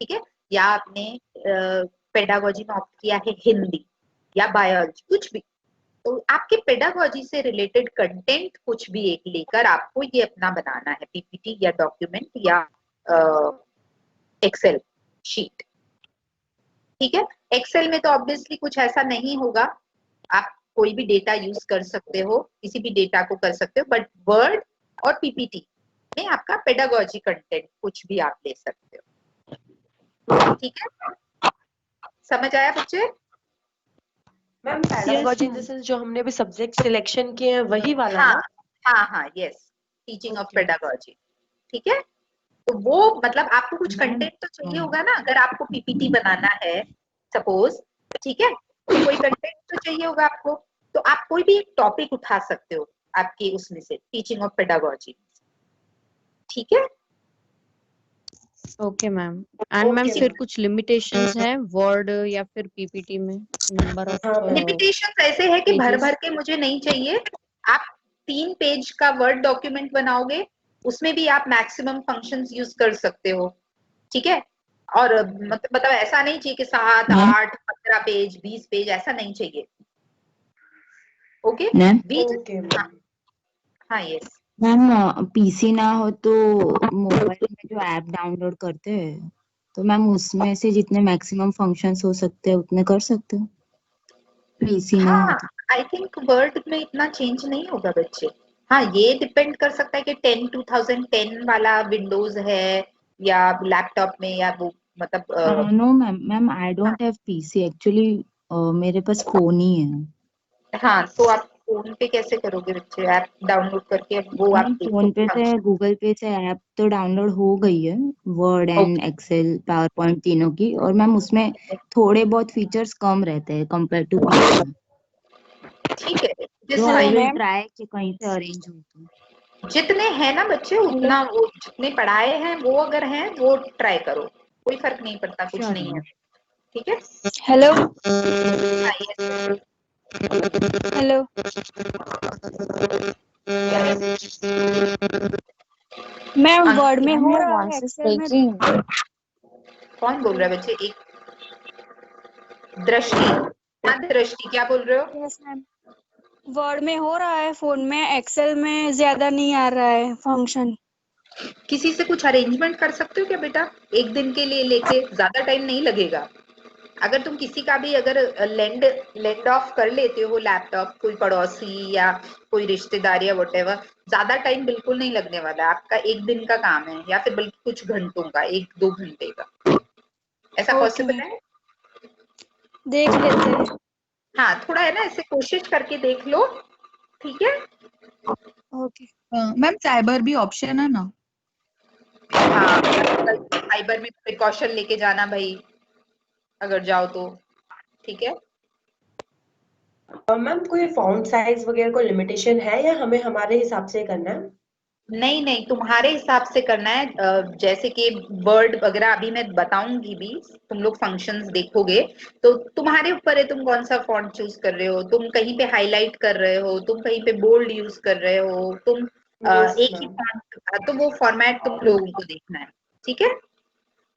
ठीक है, या आपने पेडागोजी में ऑप्ट किया है हिंदी या बायोलॉजी, कुछ भी, तो आपके पेडागोजी से रिलेटेड कंटेंट कुछ भी एक लेकर आपको ये अपना बनाना है, पीपीटी या डॉक्यूमेंट या एक्सेल शीट। ठीक है, एक्सेल में तो ऑब्वियसली कुछ ऐसा नहीं होगा, आप कोई भी डेटा यूज कर सकते हो, किसी भी डेटा को कर सकते हो, बट वर्ड और पीपीटी में आपका पेडागोजी कंटेंट कुछ भी आप ले सकते हो। ठीक है, समझ आया बच्चे? Ma'am pedagogy in the sense जो हमने अभी सब्जेक्ट सिलेक्शन किए हैं वही वाला हाँ ना? हाँ, यस, टीचिंग ऑफ पेडागोजी। ठीक है, तो वो मतलब आपको कुछ कंटेंट तो चाहिए होगा ना, अगर आपको पीपीटी बनाना है सपोज, ठीक है, तो कोई कंटेंट तो चाहिए होगा आपको, तो आप कोई भी एक टॉपिक उठा सकते हो आपकी उसमें से, टीचिंग ऑफ पेडागोजी। ठीक है, ओके मैम। एंड मैम फिर कुछ लिमिटेशंस हैं वर्ड या फिर पीपीटी में, नंबर ऑफ लिमिटेशन ऐसे है कि भर भर के मुझे नहीं चाहिए। आप 3 पेज का वर्ड डॉक्यूमेंट बनाओगे, उसमें भी आप मैक्सिमम फंक्शंस यूज कर सकते हो। ठीक है, और मतलब ऐसा नहीं चाहिए कि 7, 8, 15 पेज, 20 पेज, ऐसा नहीं चाहिए। ओके, बीच, हाँ यस मैम पीसी ना हो तो मोबाइल में जो ऐप डाउनलोड करते हैं, तो मैम उसमें से जितने मैक्सिमम फंक्शंस हो सकते हैं उतने कर सकते हो, पीसी ना हो तो। आई थिंक वर्ड में इतना चेंज नहीं होगा बच्चे। हाँ, ये डिपेंड कर सकता है कि 2010 वाला विंडोज है या लैपटॉप में, या वो मतलब no ma'am I don't have PC actually, मेरे पास फोन ही है। हाँ, तो आप फोन पे कैसे करोगे बच्चे, ऐप डाउनलोड करके वो आप फोन पे से, देखो। गूगल पे से ऐप तो डाउनलोड हो गई है, Word and Excel PowerPoint तीनों की, और मैम उसमें थोड़े बहुत फीचर्स कम रहते हैं कंपेयर टू पीसी। ठीक है, तो आई विल ट्राई कि कहीं से अरेंज हो तो। जितने हैं ना बच्चे उतना, वो जितने पढ़ाए हैं वो अगर हैं वो ट्राई करो, कोई फर्क नहीं पड़ता, कुछ नहीं है। ठीक है, हेलो हेलो, मैम वर्ड में हो रहा है, एक्सेल में कौन बोल रहा है बच्चे? एक दृष्टि, हाँ दृष्टि, क्या बोल रहे हो? यस मैम, वर्ड में हो रहा है, फोन में, एक्सेल में ज्यादा नहीं आ रहा है फंक्शन। किसी से कुछ अरेंजमेंट कर सकते हो क्या बेटा, एक दिन के लिए लेके, ज्यादा टाइम नहीं लगेगा। अगर तुम किसी का भी अगर लेंड ऑफ कर लेते हो लैपटॉप, कोई पड़ोसी या कोई रिश्तेदार या वटेवर, ज्यादा टाइम बिल्कुल नहीं लगने वाला है, आपका एक दिन का काम है, या फिर बल्कि कुछ घंटों का, 1-2 घंटे का, ऐसा पॉसिबल है? देख लेते हैं। हाँ, थोड़ा है ना, ऐसे कोशिश करके देख लो। ठीक है, ओके मैम साइबर भी ऑप्शन है ना? हाँ, साइबर में प्रिकॉशन लेके जाना भाई, अगर जाओ तो। ठीक है, मैम कोई फॉन्ट साइज वगैरह कोई लिमिटेशन है या हमें हमारे हिसाब से करना है? नहीं नहीं, तुम्हारे हिसाब से करना है। जैसे कि वर्ड वगैरह अभी मैं बताऊंगी भी, तुम लोग फंक्शंस देखोगे तो तुम्हारे ऊपर है, तुम कौन सा फॉन्ट चूज कर रहे हो, तुम कहीं पे हाईलाइट कर रहे हो, तुम कहीं पे बोल्ड यूज कर रहे हो, तुम एक ही फॉन्ट, तो वो फॉर्मेट तुम लोगों को देखना है। ठीक है,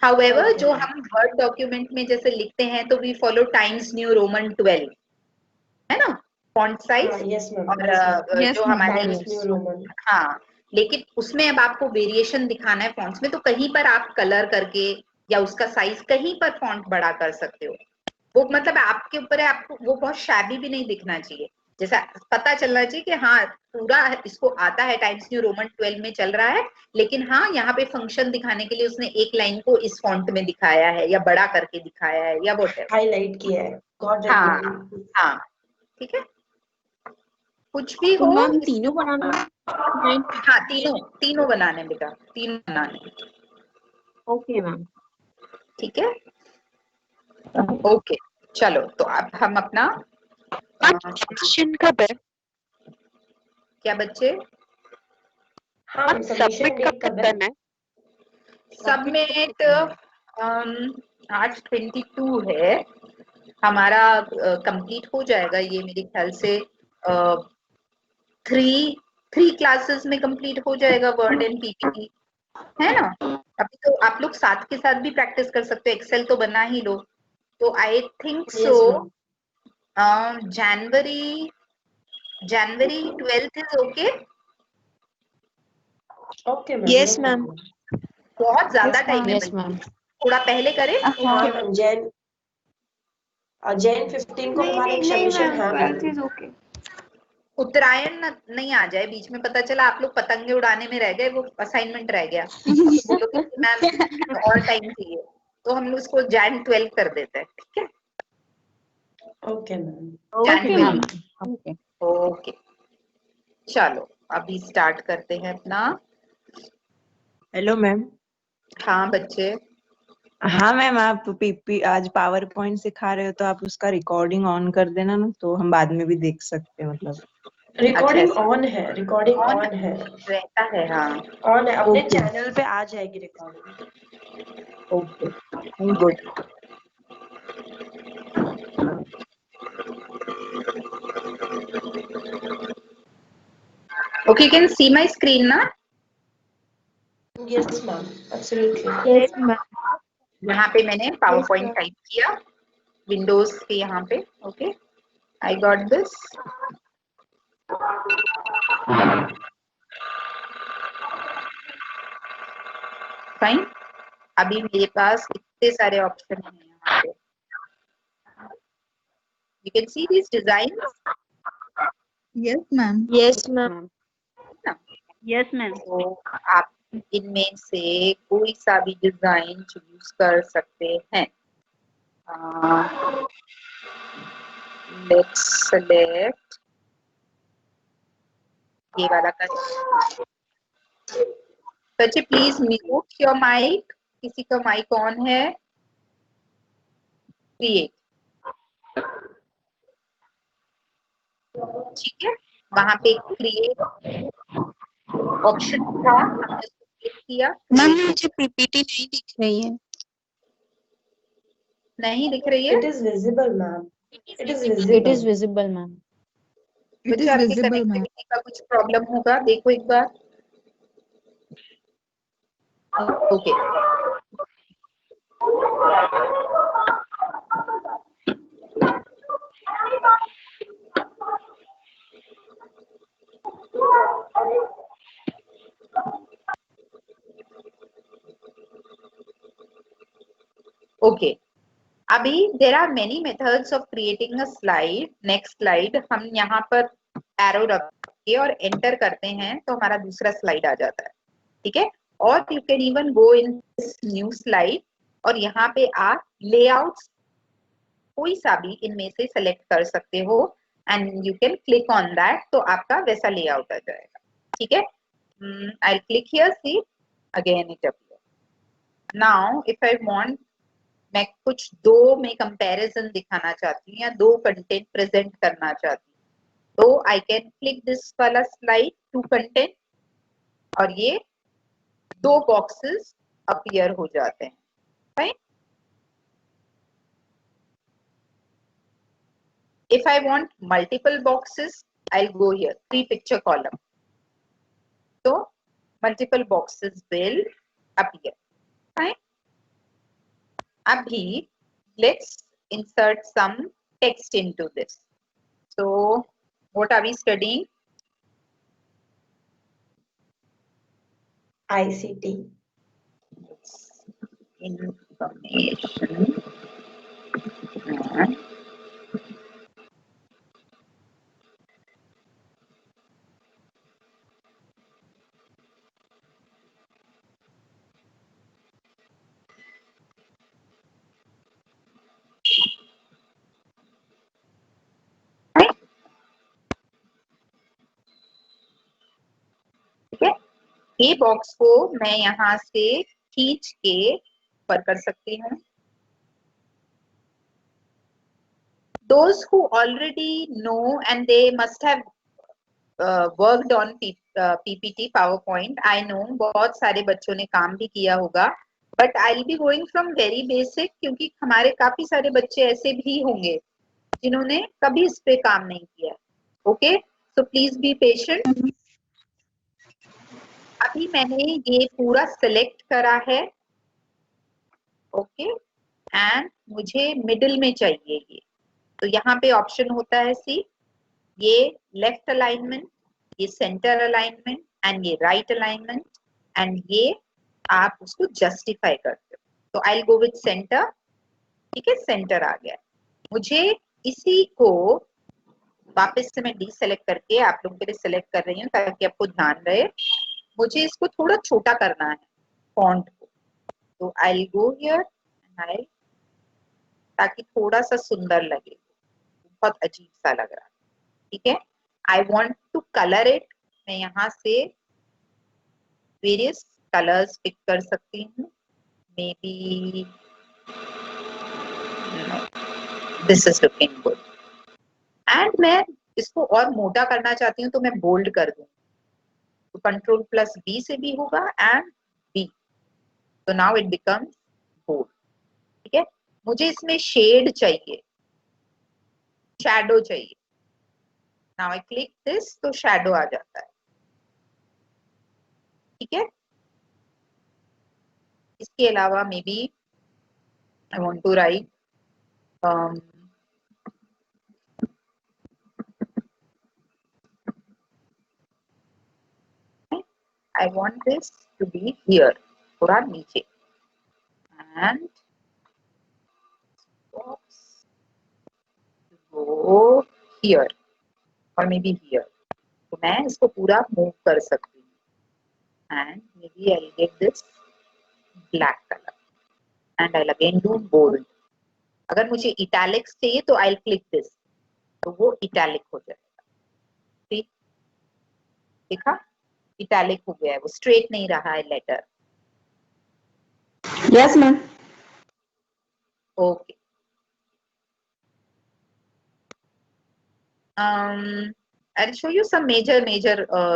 हाउएवर जो हम वर्ड डॉक्यूमेंट में जैसे लिखते हैं, तो we follow Times New Roman 12, है ना, फॉन्ट साइज, और जो हमारी, हाँ, लेकिन उसमें अब आपको वेरिएशन दिखाना है फॉन्ट्स में, तो कहीं पर आप कलर करके या उसका साइज कहीं पर फॉन्ट बड़ा कर सकते हो, वो मतलब आपके ऊपर है, आपको वो बहुत शैबी भी नहीं दिखना चाहिए, जैसा पता चलना चाहिए कि हाँ पूरा इसको आता है, टाइम्स न्यू रोमन 12 में चल रहा है, लेकिन हाँ यहाँ पे फंक्शन दिखाने के लिए उसने एक लाइन को इस फॉन्ट में दिखाया है, या बड़ा करके दिखाया है, या व्हाटएवर हाईलाइट किया है। हाँ हाँ, ठीक है, कुछ भी तो हो। मैम तीनों बनाना है? हाँ, तीनों बनाने बेटा, तीनों बनाने। Okay ma'am. ठीक है, ओके, चलो तो अब हम अपना सबमिशन कब है? क्या बच्चे? हाँ, सबमिट कब तक करना है? सबमिट आज 22 है, हमारा कंप्लीट हो जाएगा ये मेरे ख्याल से 3 क्लासेस में कंप्लीट हो जाएगा वर्ड एंड पीपीटी। है ना। अभी तो आप लोग साथ के साथ भी प्रैक्टिस कर सकते हो, एक्सेल तो बना ही लो। तो I think so January 12th is okay. Okay ma'am, Yes, ma'am. बहुत ज्यादा Yes, टाइम है यस बल्कि, मैम। थोड़ा पहले करें। हाँ। Okay ma'am. जैन 15 को हमारा एक नहीं सबमिशन मैम, है 12th मैम। is okay. उत्तरायण नहीं आ जाए बीच में, पता चला आप लोग पतंगे उड़ाने में रह गए, वो असाइनमेंट रह गया, अब तो बोलोगे कि मैम और टाइम चाहिए, तो हम लोग उसको Jan 12 कर देते हैं, ठीक है। Okay ma'am. Jan Okay, 12। ma'am. Okay. Okay, चलो अभी स्टार्ट करते हैं अपना। Hello ma'am. हाँ बच्चे, हाँ मैम, आप पीपी आज पावर पॉइंट सिखा रहे हो तो आप उसका रिकॉर्डिंग ऑन कर देना ना, तो हम बाद में भी देख सकते हैं मतलब। रिकॉर्डिंग अच्छा, ऑन है, रिकॉर्डिंग ऑन ऑन है, रहता है, हाँ। ऑन है। अपने ओके चैनल पे आ जाएगी recording. Okay, good. Okay, you can see my screen ना। Yes ma'am, absolutely. Yes, ma'am. यहाँ पे मैंने power Yes, point ma'am. Type किया, विंडोज के यहाँ पे। Okay, I got this. Fine. अभी मेरे पास इतने सारे ऑप्शन हैं यहाँ पे, you can see this design Yes, ma'am. Yes, ma'am. ना। Yes, ma'am. तो आप इनमें से कोई सा भी डिजाइन चूज कर सकते हैं। लेट्स सेलेक्ट ये वाला कर। बच्चे प्लीज म्यूट योर माइक, किसी का माइक ऑन है। क्रिएट, ठीक है, वहां पे क्रिएट ऑप्शन था, हमने उसको क्लिक किया। मैम मुझे पीपीटी नहीं दिख रही है। नहीं दिख रही है it is visible ma'am, it is it visible. Is visible ma'am. It बच्चे is आपके visible, ma'am. कनेक्टिविटी का कुछ प्रॉब्लम होगा, देखो एक बार। Okay, okay. अभी there are many methods of creating a slide. Next slide हम यहाँ पर एरो रख के और एंटर करते हैं तो हमारा दूसरा स्लाइड आ जाता है, ठीक है। और you can even go in this new slide और यहाँ पे आप लेआउट्स कोई सा भी इनमें से सेलेक्ट कर सकते हो and you can click on that, तो आपका वैसा लेआउट आ जाएगा, ठीक है। I click here, see again it appear. Now if I want, मैं कुछ दो में कंपैरिजन दिखाना चाहती हूँ या दो कंटेंट प्रेजेंट करना चाहती हूँ, तो आई कैन क्लिक दिस वाला स्लाइड टू कंटेंट और ये दो बॉक्सेस अपीयर हो जाते हैं, right. If I want multiple boxes, I'll go here, 3 picture column. So multiple boxes will appear. Fine. Abhi, let's insert some text into this. So what are we studying? ICT. Information and ठीक है। ये box को मैं यहाँ से खींच के ऊपर कर सकती हूँ। Those who already know and they must have worked on PPT, PowerPoint, I know बहुत सारे बच्चों ने काम भी किया होगा, but I'll be going from very basic क्योंकि हमारे काफी सारे बच्चे ऐसे भी होंगे जिन्होंने कभी इस पे काम नहीं किया। Okay, so please be patient। अभी मैंने ये पूरा सिलेक्ट करा है, ओके, एंड मुझे मिडिल में चाहिए ये, तो यहाँ पे ऑप्शन होता है सी, ये लेफ्ट अलाइनमेंट, ये सेंटर अलाइनमेंट एंड ये राइट अलाइनमेंट, एंड ये आप उसको जस्टिफाई करते हो, तो I will go with centre, ठीक है, सेंटर आ गया। मुझे इसी को वापस से मैं डीसेलेक्ट करके आप लोगों के लिए सेलेक्ट कर रही हूँ ताकि आपको ध्यान रहे, मुझे इसको थोड़ा छोटा करना है फॉन्ट को, तो आई विल गो हियर, ताकि थोड़ा सा सुंदर लगे, बहुत अजीब सा लग रहा है, ठीक है। I want to colour it, मैं यहाँ से वेरियस कलर्स पिक कर सकती हूँ, maybe this is looking good, and मैं इसको और मोटा करना चाहती हूँ तो मैं बोल्ड कर दूँ, तो कंट्रोल प्लस बी से भी होगा एंड बी, तो नाउ इट बिकम्स बोल्ड, ठीक है। मुझे इसमें शेड चाहिए, शैडो चाहिए, नाउ आई क्लिक दिस, तो शैडो आ जाता है, ठीक है। इसके अलावा maybe I want to write I want this to be here, थोड़ा नीचे, and box go here or maybe here, तो मैं इसको पूरा मूव कर सकती हूँ, and maybe I'll get this black color and I'll again do bold। अगर मुझे italics चाहिए तो I'll click this, तो वो italic हो जाएगा, ठीक, देखा, italic हो गया है, वो straight नहीं रहा है letter. Yes ma'am. Okay, I'll show you some major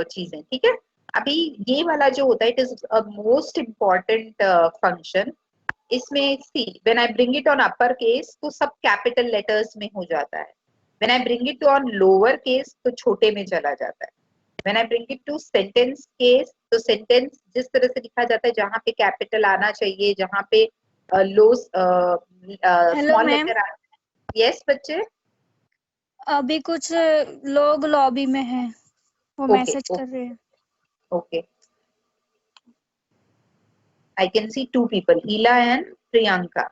चीजें, ठीक है। अभी ये वाला जो होता है, it is a most important function, इसमें see when I bring it on upper case तो सब कैपिटल लेटर्स में हो जाता है, when I bring it on lower case तो छोटे में चला जाता है, when I bring it to sentence case तो सेंटेंस जिस तरह से लिखा जाता है जहाँ पे कैपिटल आना चाहिए, जहाँ पे लो हेलो स्मॉल मैम, लेटर आना है। यस बच्चे, अभी कुछ लोग लॉबी में हैं, वो ओके मैसेज कर रहे हैं। Okay, I can see two people, Ela and Priyanka,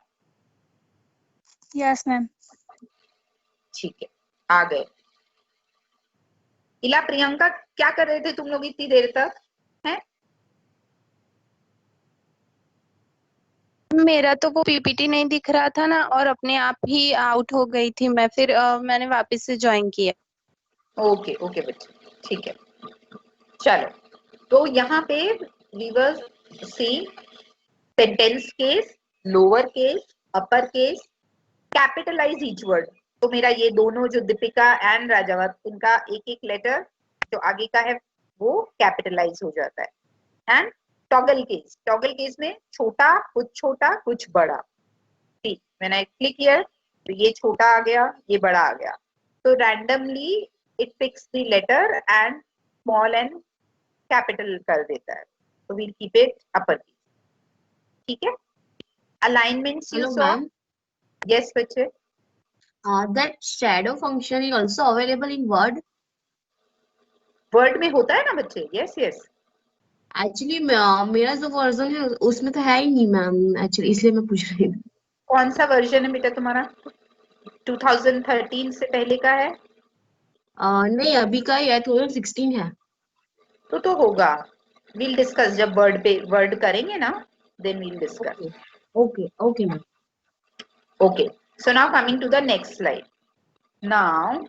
yes ma'am. ठीक है, आ गए। इला, प्रियंका, क्या कर रहे थे तुम लोग इतनी देर तक, हैं? मेरा तो वो पीपीटी नहीं दिख रहा था ना, और अपने आप ही आउट हो गई थी मैं, फिर मैंने वापस से ज्वाइन किया। ओके ओके बच्चे, ठीक है, चलो, तो यहाँ पे वीवर see sentence case, lower case, upper case, capitalize each word, तो मेरा ये दोनों जो दीपिका एंड राजावत, इनका एक एक लेटर जो आगे का है वो कैपिटलाइज हो जाता है, एंड टॉगल केस में छोटा कुछ बड़ा, ठीक, व्हेन आई क्लिक हियर तो ये छोटा आ गया, ये बड़ा आ गया, तो randomly it picks the letter and small and capital कर देता है, तो we'll keep it upper case, ठीक है। Alignments you Hello, so, ma'am. Yes बच्चे, That shadow function is also available in Word. Word में होता है ना बच्चे, यस यस, Actually, मेरा जो वर्जन है उसमें तो है ही नहीं मैम, एक्चुअली इसलिए मैं पूछ रही हूँ। कौन सा वर्जन है बेटा तुम्हारा, 2013 से पहले का है? नहीं, अभी का ही है, 2016 है। तो होगा, वील डिस्कस जब वर्ड पे वर्ड करेंगे ना, then we'll discuss. Okay, ma'am. Okay, so now coming to the next slide. Now,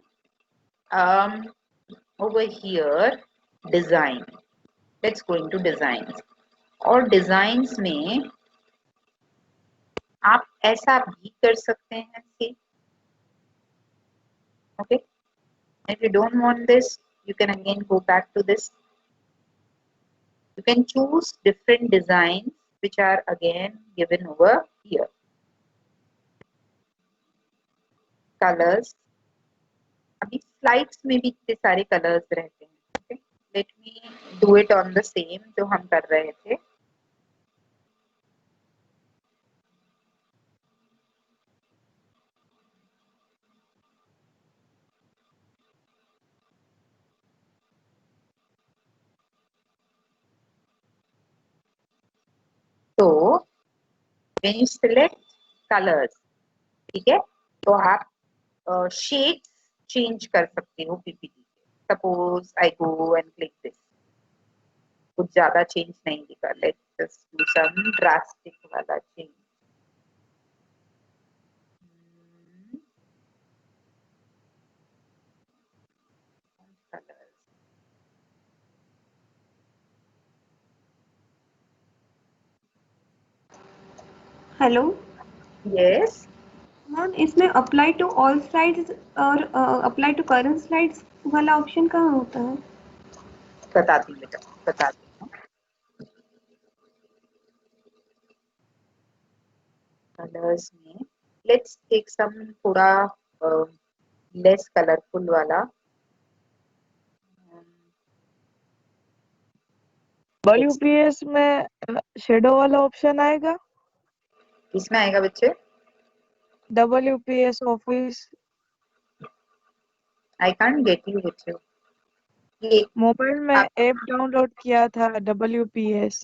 over here, design. Let's go into designs. और designs में आप ऐसा भी कर सकते हैं, see? Okay, if you don't want this, you can again go back to this. You can choose different designs which are again given over here. Colors. अभी slides में भी इतने सारे कलर्स रहते हैं, okay? Let me do it on the same जो हम कर रहे थे. तो when you select colors, ठीक है, तो आप शेड्स चेंज कर सकते हो PPT. Suppose I go and click this. कुछ ज्यादा चेंज नहीं दिखा. Let's just do some drastic वाला चेंज. हेलो यस, मैम, इसमें अप्लाई टू ऑल स्लाइड्स और अप्लाई टू करंट स्लाइड्स वाला ऑप्शन कहाँ होता है? बताती हूँ बेटा, बताती हूँ. कलर्स में लेट्स टेक सम थोड़ा लेस कलरफुल वाला. WPS में शेडो वाला ऑप्शन आएगा? किसमें आएगा बच्चे? WPS office. I can't get you बच्चे. ये मोबाइल में आप ऐप डाउनलोड किया था WPS,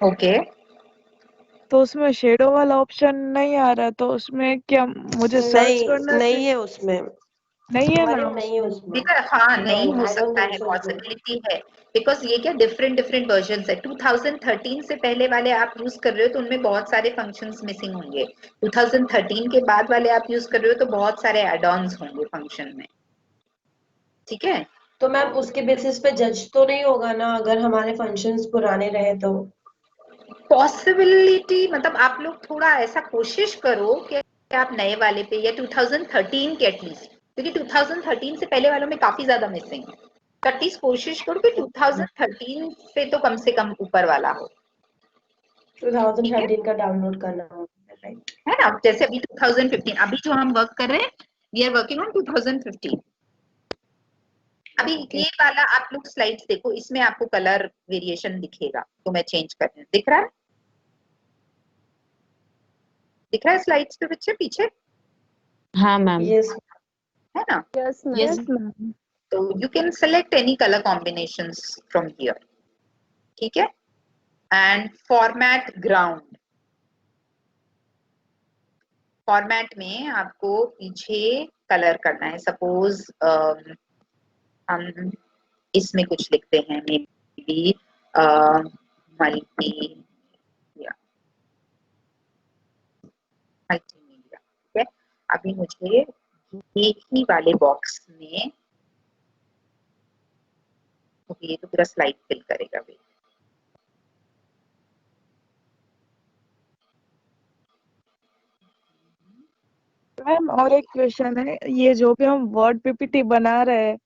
ओके. तो उसमें शेडो वाला ऑप्शन नहीं आ रहा, तो उसमें क्या मुझे सर्च करना नहीं है उसमें, नहीं है ना? मरियम नहीं है उसमें. देखा, हाँ नहीं हो आई डोंट सकता थिंक है, सो. पॉसिबिलिटी है. बिकॉज ये क्या डिफरेंट वर्जन्स है. 2013 से पहले वाले आप यूज कर रहे हो तो उनमें बहुत सारे फंक्शंस मिसिंग होंगे. 2013 के बाद वाले आप यूज कर रहे हो तो बहुत सारे एड-ऑन्स होंगे फंक्शन में. ठीक है. तो मैम उसके बेसिस पे जज तो नहीं होगा ना अगर हमारे फंक्शंस पुराने रहे तो? पॉसिबिलिटी मतलब आप लोग थोड़ा ऐसा कोशिश करो कि आप नए वाले पे या 2013 के एटलीस्ट, क्योंकि 2013 से पहले वालों में काफी ज्यादा मिसिंग है. तो एटलीस्ट कोशिश करो कि 2013 पे तो कम से कम ऊपर वाला हो. 2013 का डाउनलोड करना होगा, राइट? है ना. जैसे अभी 2015, अभी जो हम वर्क कर रहे हैं वी आर वर्किंग ऑन 2015. अभी ओके. ये वाला आप लोग स्लाइड्स देखो, इसमें आपको कलर वेरिएशन दिखेगा. तो मैं चेंज कर रही हूँ. दिख रहा है? दिख रहा है स्लाइड्स पे बच्चे पीछे? हाँ मैम. यस. है ना. Yes yes. मैम. तो you can select any color combinations from here. ठीक है. and format ground. फॉर्मेट में आपको पीछे कलर करना है. सपोज हम इसमें कुछ लिखते हैं, मे बी मल्टीमीडिया. ठीक है. अभी मुझे एक ही वाले बॉक्स में, ये तो पूरा स्लाइड फिल करेगा भाई. मैम और एक क्वेश्चन है, ये जो भी हम वर्ड PPT बना रहे हैं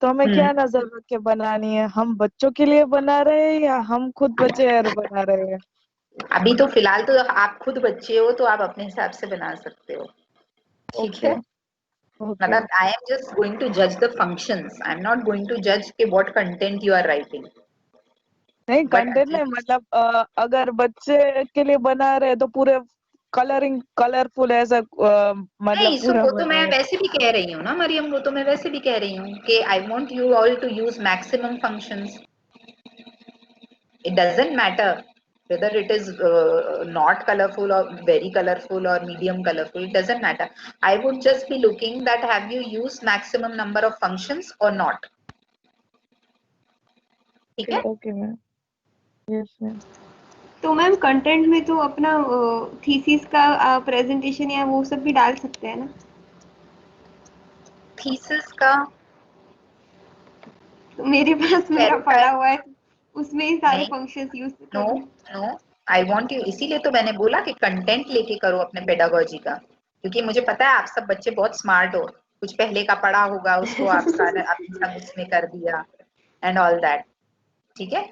तो हमें क्या नजर रख के बनानी है? हम बच्चों के लिए बना रहे हैं या हम खुद बच्चे बना रहे हैं? अभी तो फिलहाल तो आप खुद बच्चे हो तो आप अपने हिसाब से बना सकते हो. ठीक है. मतलब I am just going to जज the functions. I am not going to जज के what content you are writing. नहीं, कंटेंट नहीं, मतलब अगर बच्चे के लिए बना रहे हैं तो पूरे कलरफुल ऐसा मतलब नहीं, सो पूरा वो तो मैं बनाए. वैसे भी कह रही हूँ ना मरियम, वो तो मैं वैसे भी कह रही हूँ कि I want you all to use maximum functions. It doesn't matter whether it is not colorful or very colorful or medium colorful. It doesn't matter. I would just be looking that have you used maximum number of functions or not. ठीक है. Okay ma'am. Yes ma'am. तो ma'am content में तो अपना thesis का presentation या वो सब भी डाल सकते हैं ना? थीसिस का तो मेरे पास मेरा पड़ा हुआ है, उसमें ही सारे नहीं, फंक्शंस यूज नो करूँ. No, I want you. इसीलिए तो मैंने बोला कि कंटेंट लेके करो अपने पेडागोजी का, क्योंकि मुझे पता है आप सब बच्चे बहुत स्मार्ट हो. कुछ पहले का पढ़ा होगा उसको आप सारे आपने सब उसमें कर दिया एंड ऑल दैट. ठीक है.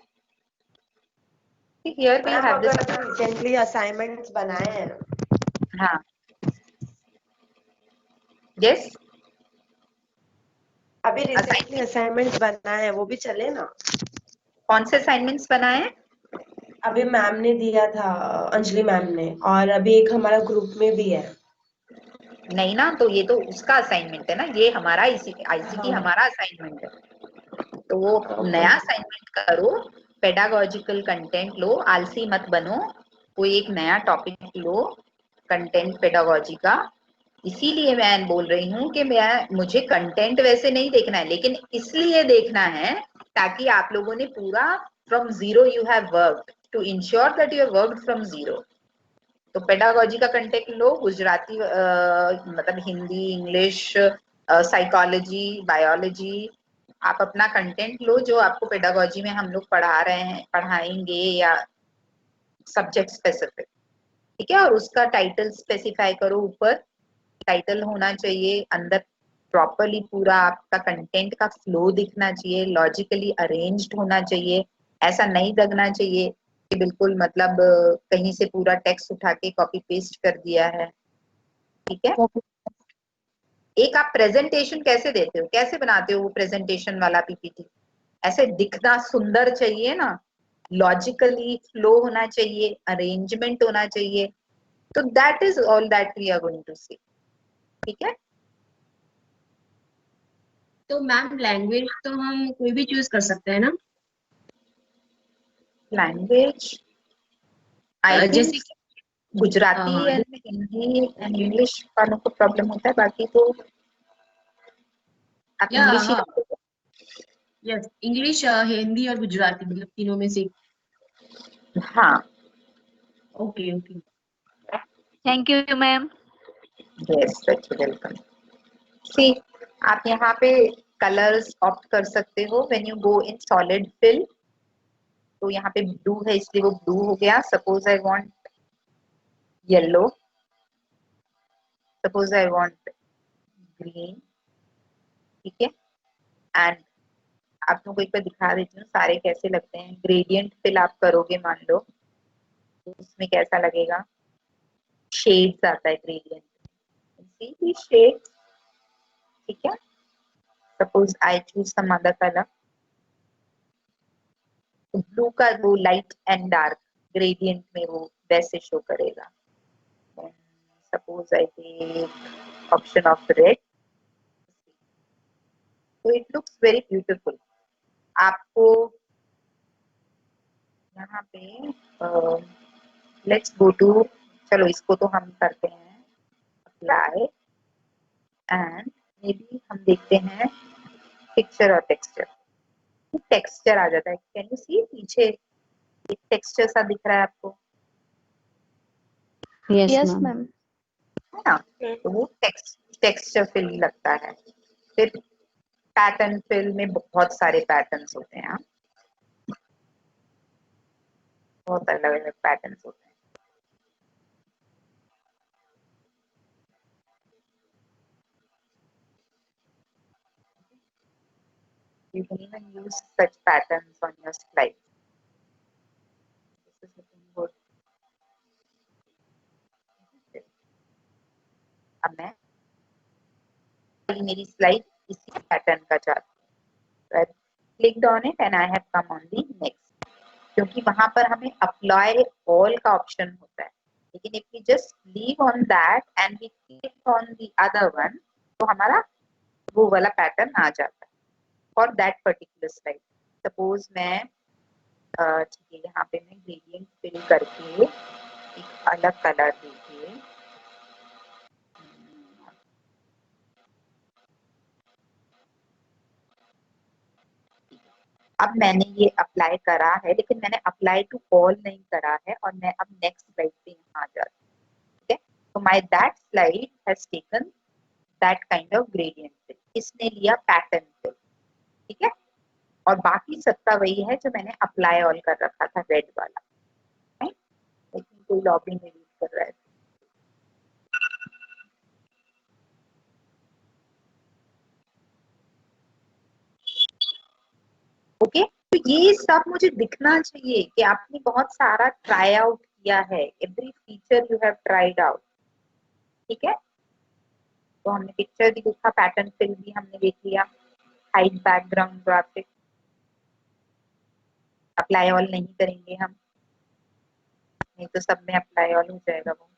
हियर वी मैम हैव अगर दिस. रिसेंटली असाइनमेंट्स बनाए हैं, हाँ. यस. अभी रिसेंटली असाइनमेंट्स बनाए हैं, वो भी चले ना? कौन से असाइनमेंट्स बनाए? अभी मैम ने दिया था, अंजलि मैम ने, और अभी एक हमारा ग्रुप में भी है। नहीं ना, तो ये तो उसका असाइनमेंट है ना, ये हमारा आईसीटी हाँ। हमारा असाइनमेंट है। तो वो ओके। नया असाइनमेंट करो, पेडागोजिकल कंटेंट लो, आलसी मत बनो, कोई एक नया टॉपिक लो कंटेंट पेडागोजी का। इसीलिए मैं बोल रही हूँ कि मुझे कंटेंट वैसे नहीं देखना है, लेकिन इसलिए देखना है ताकि आप लोगों ने पूरा from zero you have worked to ensure that you have worked from zero. तो पेडागोजी का कंटेंट लो, गुजराती मतलब हिंदी, इंग्लिश, साइकोलॉजी, बायोलॉजी, आप अपना कंटेंट लो जो आपको पेडागोजी में हम लोग पढ़ा रहे हैं, पढ़ाएंगे, या सब्जेक्ट स्पेसिफिक, ठीक है। और उसका टाइटल स्पेसिफाई करो, ऊपर टाइटल होना चाहिए, अंदर प्रॉपरली पूरा आपका कंटेंट का फ्लो दिखना चाहिए, लॉजिकली अरेंज्ड होना चाहिए। ऐसा नहीं लगना चाहिए कि बिल्कुल मतलब कहीं से पूरा टेक्स्ट उठा के कॉपी पेस्ट कर दिया है, ठीक है। एक आप प्रेजेंटेशन कैसे देते हो, कैसे बनाते हो वो प्रेजेंटेशन वाला पीपीटी? ऐसे दिखना सुंदर चाहिए ना, लॉजिकली फ्लो होना चाहिए, अरेंजमेंट होना चाहिए। तो that is all that we are going to see, ठीक है। तो मैम लैंग्वेज तो हम कोई भी चूज कर सकते हैं ना? लैंग्वेज आई थिंक जैसे कि गुजराती हाँ, एंड हिंदी एंड इंग्लिश वालों को प्रॉब्लम होता है, बाकी तो आप या इंग्लिश ही हाँ, रखोगे। यस, इंग्लिश, हिंदी और गुजराती, मतलब तीनों में से। हाँ, okay okay. Thank you ma'am. Yes, welcome. See, आप यहाँ पे कलर्स ऑप्ट कर सकते हो when you go in solid fill. तो यहाँ पे ब्लू है इसलिए वो ब्लू हो गया। Suppose I want yellow, suppose I want green, ठीक है। एंड आप लोगों को एक बार दिखा देती हूँ सारे कैसे लगते हैं। ग्रेडियंट फिल आप करोगे मान लो, तो उसमें कैसा लगेगा, शेड्स आता है ग्रेडियंट, सी शेड्स, ठीक है। Suppose I choose some other colour, blue का वो लाइट एंड डार्क ग्रेडियंट में वो वैसे शो करेगा। Suppose I take option of red, तो इट लुक्स वेरी ब्यूटीफुल। आपको यहाँ पे लेट्स गो टू, चलो इसको तो हम करते हैं अप्लाई, एंड मे बी हम देखते हैं पिक्चर और टेक्सचर। टेक्सचर आ जाता है, कैन यू सी पीछे एक टेक्सचर सा दिख रहा है आपको, यस मैम। मैम। है ना। तो वो टेक्सचर फिल लगता है। फिर पैटर्न फिल में बहुत सारे पैटर्न्स होते हैं, बहुत अलग अलग पैटर्न्स होते हैं। You can even use such patterns on your slide. This is looking good. अब मैं मेरी स्लाइड इसी पैटर्न का चाहती हूँ। Clicked on it and I have come on the next, क्योंकि वहां पर हमें अप्लाई ऑल का ऑप्शन होता है, लेकिन if we just leave on that and we click on the other one, तो हमारा वो वाला पैटर्न आ जाता है for that particular slide. Suppose मैं ठीक है, यहाँ पे मैं ग्रेडियंट फिल करके एक अलग कलर दीजिए, अब मैंने ये अप्लाई करा है, लेकिन मैंने अप्लाई टू ऑल नहीं करा है, और मैं अब नेक्स्ट स्लाइड पे यहाँ आ जाती हूँ, ठीक है। तो my that slide has taken that kind of gradient fill, इसने लिया पैटर्न फिल, ठीक है। और बाकी सबका वही है जो मैंने अप्लाई ऑल कर रखा था, रेड वाला, राइट। लेकिन कोई लॉबी में यूज कर रहा है। ओके, तो ये सब मुझे दिखना चाहिए कि आपने बहुत सारा ट्राई आउट किया है, every feature you have tried out, ठीक है। तो हमने पिक्चर भी देखा, पैटर्न फिल भी हमने देख लिया, hide background graphic, apply all नहीं करेंगे हम, नहीं तो सब में अप्लाई ऑल हो जाएगा वो।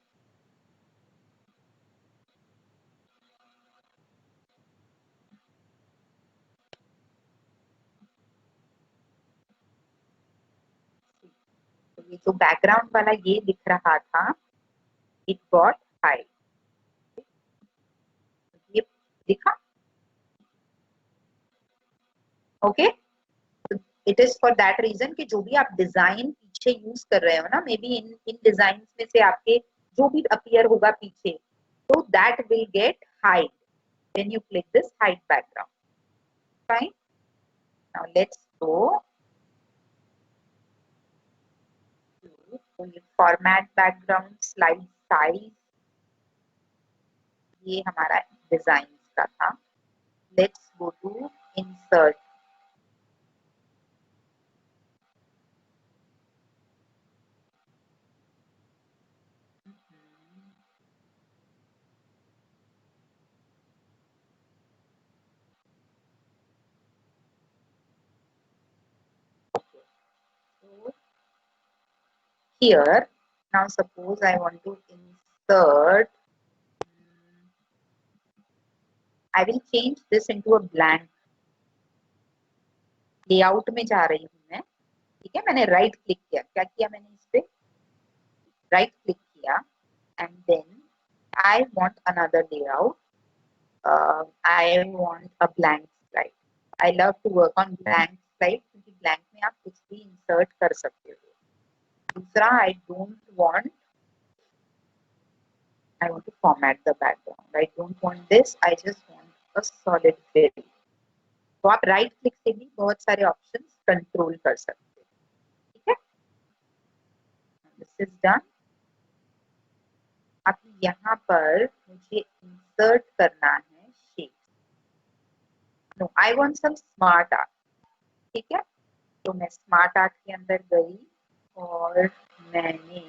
तो ये जो बैकग्राउंड वाला ये दिख रहा था, इट गॉट हाइड, ये दिखा। Okay, it is for that reason कि जो भी आप डिजाइन पीछे यूज कर रहे हो ना, मे बी इन डिजाइन में से आपके जो भी अपीयर होगा पीछे, तो that will get hide when you click this hide background. Fine, now let's go format background, slide size, ये हमारा डिजाइन का था। Let's go to insert, so here now suppose I want to insert, I will change this into a blank, layout में जा रही हूँ मैं, ठीक है। मैंने राइट क्लिक किया, क्या किया मैंने इस पे राइट क्लिक किया, and then I want another layout, I want a blank slide. I love to work on blank slide क्योंकि ब्लैंक में आप कुछ भी इंसर्ट कर सकते हो। दूसरा, I want to format the background. I don't want this. I just want a solid fill. तो आप राइट क्लिक से भी बहुत सारे ऑप्शंस कंट्रोल कर सकते हैं, ठीक है। This is done. अब यहाँ पर मुझे इंसर्ट करना है shape. No, I want some smart art, ठीक है। तो मैं स्मार्ट आर्ट के अंदर गई और मैंने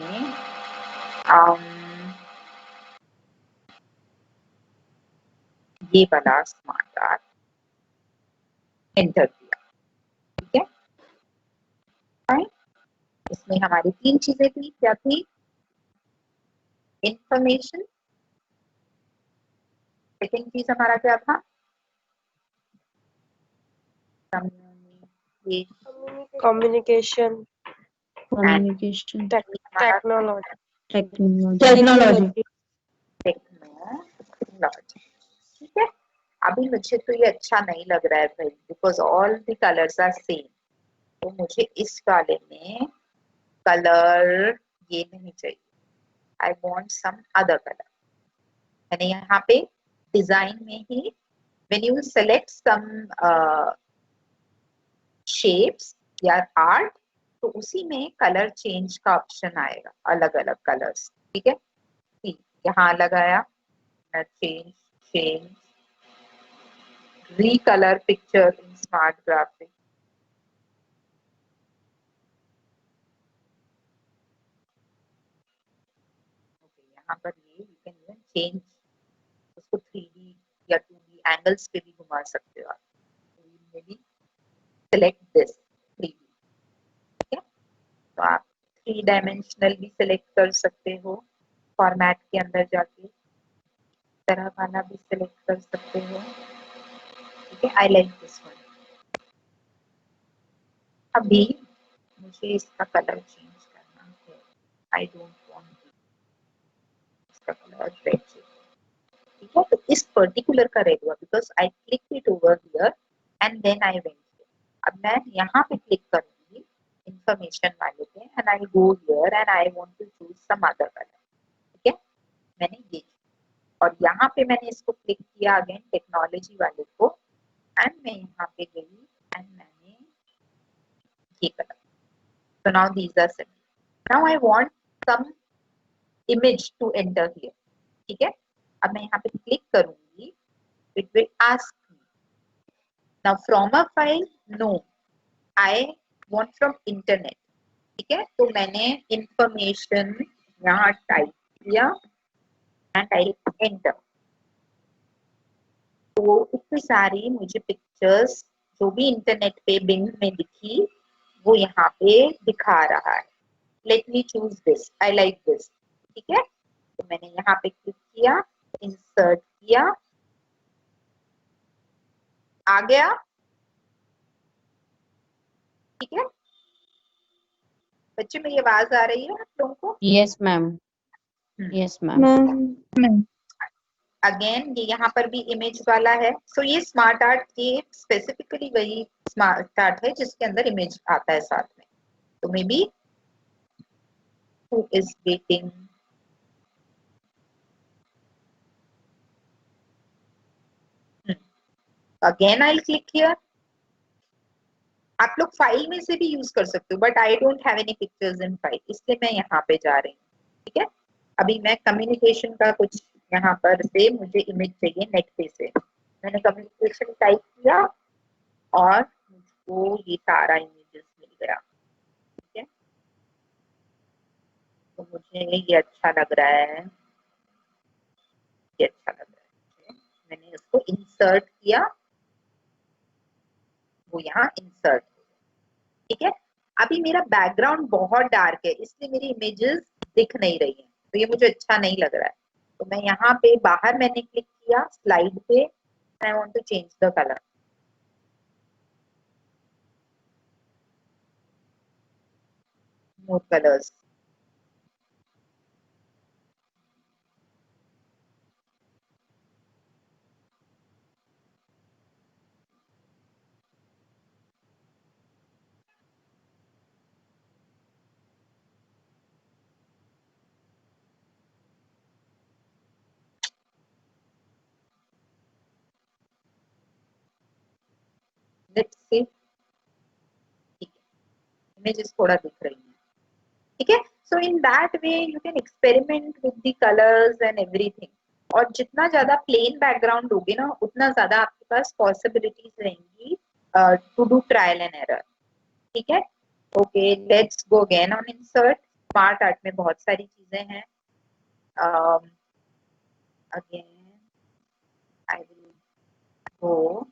ये वाला स्मार्ट आर्ट एंटर किया, ठीक है। फाइन, इसमें हमारी 3 चीजें थी, क्या थी? इंफॉर्मेशन, सेकंड चीज हमारा क्या था? कम्युनिकेशन, टेक्नोलॉजी, टेक्नोलॉजी, ठीक है। अभी मुझे तो ये अच्छा नहीं लग रहा है भाई, because all the colours are same. तो मुझे इस वाले में कलर ये नहीं चाहिए, I want some other colour. मैंने यहाँ पे डिजाइन में ही when you select some shapes या आर्ट, तो उसी में कलर चेंज का ऑप्शन आएगा, अलग अलग कलर्स, ठीक है। यहाँ लगाया, change recolor picture in smart graphic, यहाँ पर ये you can even change उसको 3D या 2D एंगल्स पे भी घुमा सकते हो आप। maybe select this 3D, ठीक है। तो आप 3 डायमेंशनल भी सिलेक्ट कर सकते हो फॉर्मेट के अंदर जाके, तरह वाला भी सिलेक्ट कर सकते हो, ठीक है। I like this one. अभी मुझे इसका कलर चेंज करना है, आई डोंट वांट इसका कलर रेड चाहिए, ठीक है। तो इस पर्टिकुलर का रेड हुआ because I click it over here and then I went. अब मैं यहाँ पे क्लिक करूंगी इंफॉर्मेशन वाले पे and I go here and I want to choose some other colour, ठीक है। मैंने ये, और यहाँ पे मैंने इसको क्लिक किया अगेन टेक्नोलॉजी वाले को, एंड मैं यहाँ पे गई एंड मैंने ये colour. So now these are set. Now I want some image to enter here, ठीक है। अब मैं यहाँ पे क्लिक करूंगी, it will ask me now from a file, no, I want from internet, ठीक है। तो मैंने information यहाँ टाइप किया एंड आई एंटर। तो इतनी सारी मुझे पिक्चर्स जो भी इंटरनेट पे बिंग में दिखी वो यहाँ पे दिखा रहा है। Let me choose this, I like this. ठीक है, तो मैंने यहाँ पे क्लिक किया, इंसर्ट किया, आ गया। ठीक है बच्चे, मेरी आवाज आ रही है आप लोगों को? Yes ma'am, yes ma'am. Ma'am again ये यहाँ पर भी इमेज वाला है। सो ये स्मार्ट आर्ट, ये स्पेसिफिकली वही स्मार्ट आर्ट है जिसके अंदर इमेज आता है साथ में। तो may be who is waiting, again I click here. आप लोग फाइल में से भी यूज कर सकते हो, but I don't have any pictures in file, इसलिए मैं यहाँ पे जा रही हूँ। ठीक है, अभी मैं कम्युनिकेशन का कुछ यहाँ पर से मुझे इमेज चाहिए नेट पे से। मैंने कम्युनिकेशन टाइप किया और मुझको ये सारा इमेजेस मिल गया। ठीक है, तो मुझे ये अच्छा लग रहा है, ये अच्छा लग रहा है। मैंने इसको इंसर्ट किया, वो यहाँ इंसर्ट। ठीक है, अभी मेरा बैकग्राउंड बहुत डार्क है इसलिए मेरी इमेजेस दिख नहीं रही हैं, तो ये मुझे अच्छा नहीं लग रहा है। तो मैं यहाँ पे बाहर मैंने क्लिक किया स्लाइड पे, I want to change the colour. More colours, let's see. ठीक है, इमेजेस थोड़ा दिख रही हैं। ठीक है, so in that way you can experiment with the colours and everything. और जितना ज्यादा प्लेन बैकग्राउंड होगी ना उतना ज्यादा आपके पास पॉसिबिलिटीज रहेंगी to do trial and error. ठीक है, okay let's go again on insert. Smart art में बहुत सारी चीजें हैं। Again I will go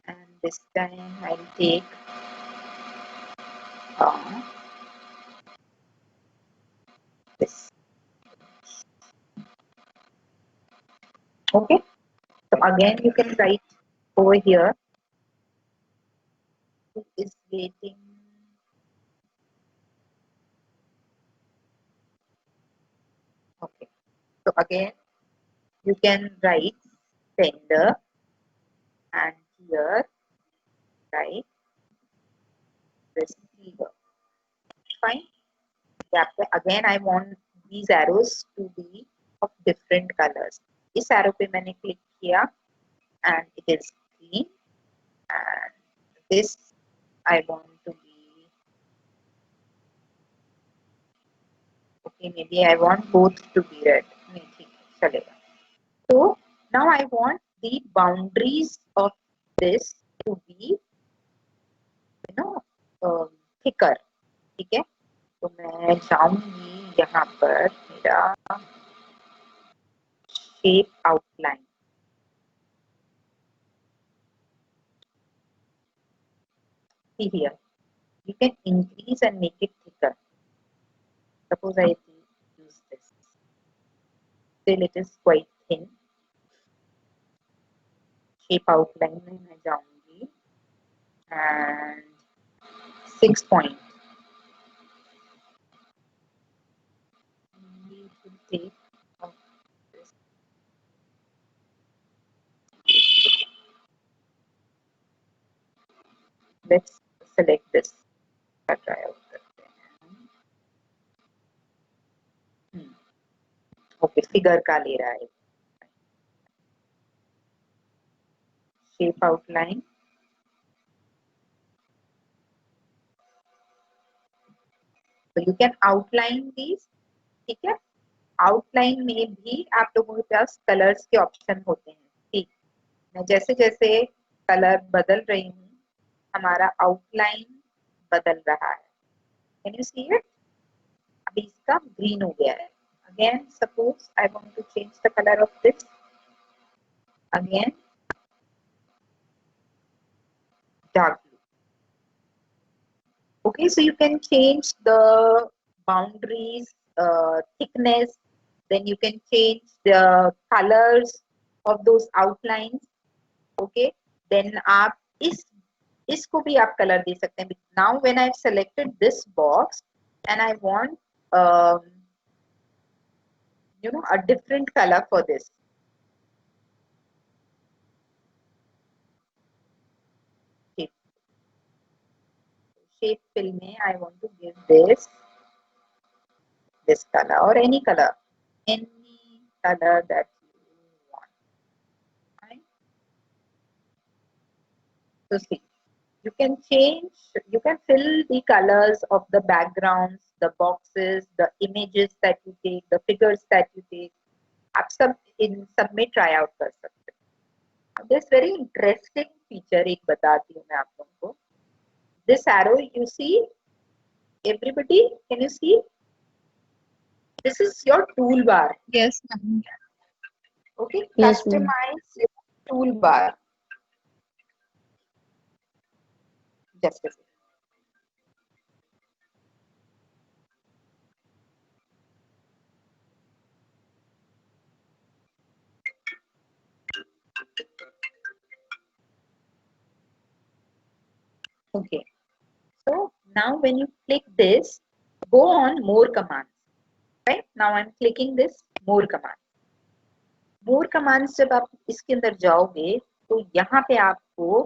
and this time I'll take this. Okay, so again you can write over here who is waiting. Okay, so again you can write sender and here write receiver. Fine. Again I want these arrows to be of different colors. इस arrow पे मैंने click किया and it is green, and this I want to be, okay maybe I want both to be red. नहीं ठीक है चलेगा। So now I want the boundaries of this to be thicker. ठीक है, तो मैं जाऊंगी यहाँ पर मेरा shape outline। See here, you can increase and make it thicker. Suppose I use this, still it is quite thin। shape outline में मैं जाऊंगी and 6 point, we will take this। Let's select this, try out करते हैं। Okay, figure का ले रहा है। Shape outline, तो यू कैन आउटलाइन दीज। ठीक है, आउटलाइन में भी आप लोगों के पास कलर्स के ऑप्शन होते हैं। ठीक, मैं जैसे जैसे कलर बदल रही हूँ हमारा आउटलाइन बदल रहा है। Can you see it? अभी इसका ग्रीन हो गया है। Again suppose I want to change the colour of this, again dark blue. Okay, so you can change the boundaries, thickness, then you can change the colors of those outlines. Okay, then आप इसको भी आप color दे सकते हैं. Now when I've selected this box and I want you know, a different color for this. Shape fill में I want to give this color or any color that you want. Right? So see, you can change, you can fill the colors of the backgrounds, the boxes, the images that you take, the figures that you take. आप सब में try out कर सकते हैं. This very interesting feature एक बताती हूँ मैं आप लोगों को. This arrow you see, everybody, can you see? This is your toolbar. Yes, ma'am. Okay, Yes, ma'am. customize your toolbar. Just a second. Okay, so now when you click this, go on more commands. Right, now I'm clicking this more commands. More commands जब आप इसके अंदर जाओगे तो यहाँ पे आपको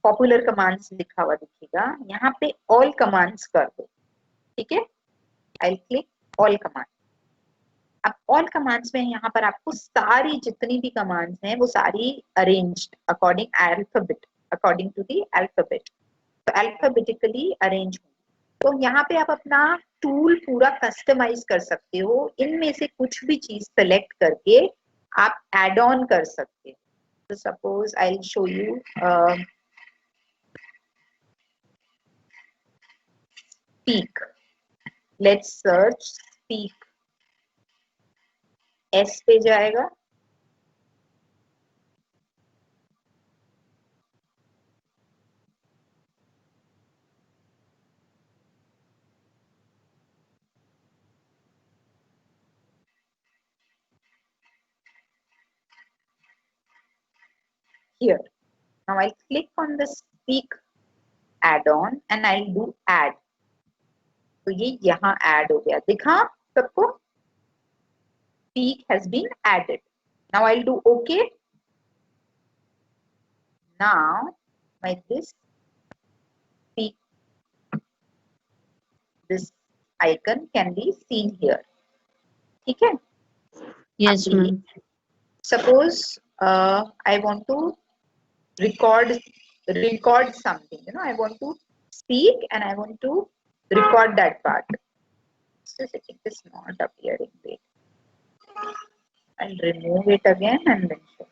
popular commands लिखा हुआ दिखेगा. यहाँ पे ऑल कमांड्स कर दो. ठीक है, आई क्लिक ऑल कमांड. अब ऑल कमांड्स में यहाँ पर आपको सारी जितनी भी कमांड्स हैं वो सारी arranged according alphabet, according to the alphabet, तो अल्फाबेटिकली अरेंज. तो यहाँ पे आप अपना टूल पूरा कस्टमाइज कर सकते हो. इनमें से कुछ भी चीज सेलेक्ट करके आप एड ऑन कर सकते हो. तो suppose I will show you speak. Let's search speak. S पे जाएगा. Here, now I'll click on the speak add-on and I'll do add. तो ये यहाँ add हो गया. दिखा सबको? Speak has been added. Now I'll do OK. Now like this speak, this icon can be seen here. ठीक है? Yes, ma'am. Suppose I want to record something. You know, I want to speak and I want to record that part. Just a second, this is not appearing. Wait. I'll remove it again and then show.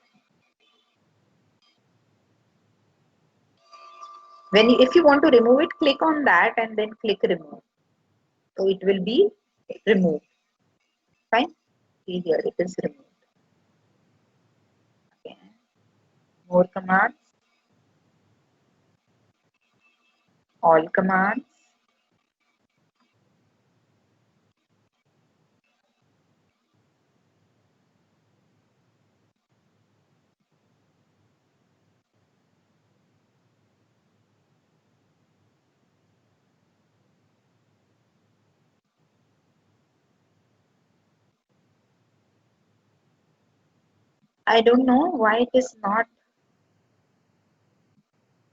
If you want to remove it, click on that and then click remove. So it will be removed. Fine. See here, it is removed. Okay. More commands. All commands. I don't know why it is not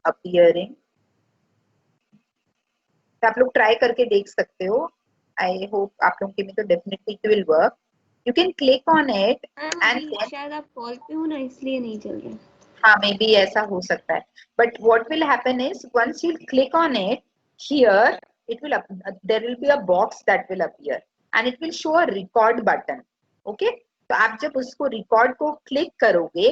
appearing. आप लोग try करके देख सकते हो. I hope आप लोगों के में तो definitely it will work. You can click on it and then शायद आप कॉल पे हो ना इसलिए नहीं चल रहा. हाँ, maybe ऐसा हो सकता है. But what will happen is once you click on it, here it will there will be a box that will appear and it will show a record button. Okay, तो आप जब उसको record को click करोगे